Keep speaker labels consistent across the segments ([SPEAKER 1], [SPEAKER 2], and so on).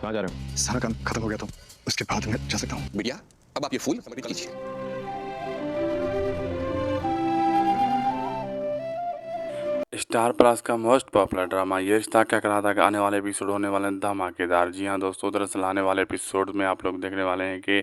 [SPEAKER 1] कहाँ जा रहे हो?
[SPEAKER 2] सारा काम खत्म हो गया तो उसके बाद मैं जा सकता हूँ।
[SPEAKER 3] बिटिया, अब आप ये फूल समझ लीजिए।
[SPEAKER 4] स्टार प्लस का मोस्ट पॉपुलर ड्रामा ये रिश्ता क्या कहलाता का आने वाले एपिसोड होने वाले हैं धमाकेदार। जी हाँ दोस्तों, दरअसल आने वाले एपिसोड में आप लोग देखने वाले हैं कि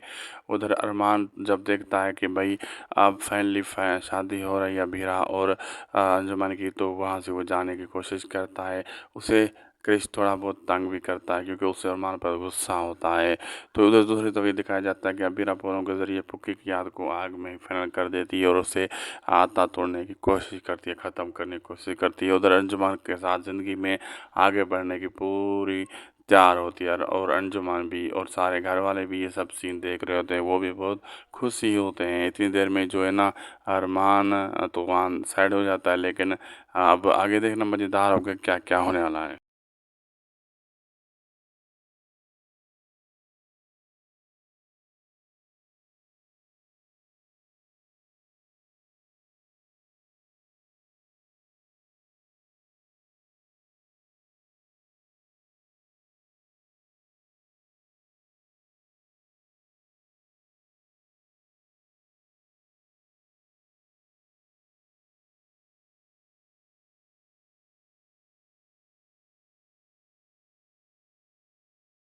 [SPEAKER 4] उधर अरमान जब देखता है कि भाई अब फाइनली शादी हो रही है अभीरा और अंजुमन की, तो वहाँ से वो जाने की कोशिश करता है। उसे क्रिश थोड़ा बहुत तंग भी करता है क्योंकि उससे अरमान पर गुस्सा होता है। तो उधर दूसरी तरफ ये दिखाया जाता है कि अभीरा फोनों के ज़रिए पुक्की की याद को आग में फाइनल कर देती है और उसे आता तोड़ने की कोशिश करती है, ख़त्म करने की कोशिश करती है। उधर अंजुमन के साथ ज़िंदगी में आगे बढ़ने की पूरी तैयार होती है और अंजुमन भी और सारे घर वाले भी ये सब सीन देख रहे होते हैं, वो भी बहुत खुशी होते हैं। इतनी देर में जो है ना अरमान तूफ़ान साइड हो जाता है, लेकिन अब आगे देखना मज़ेदार होगा क्या क्या होने वाला है।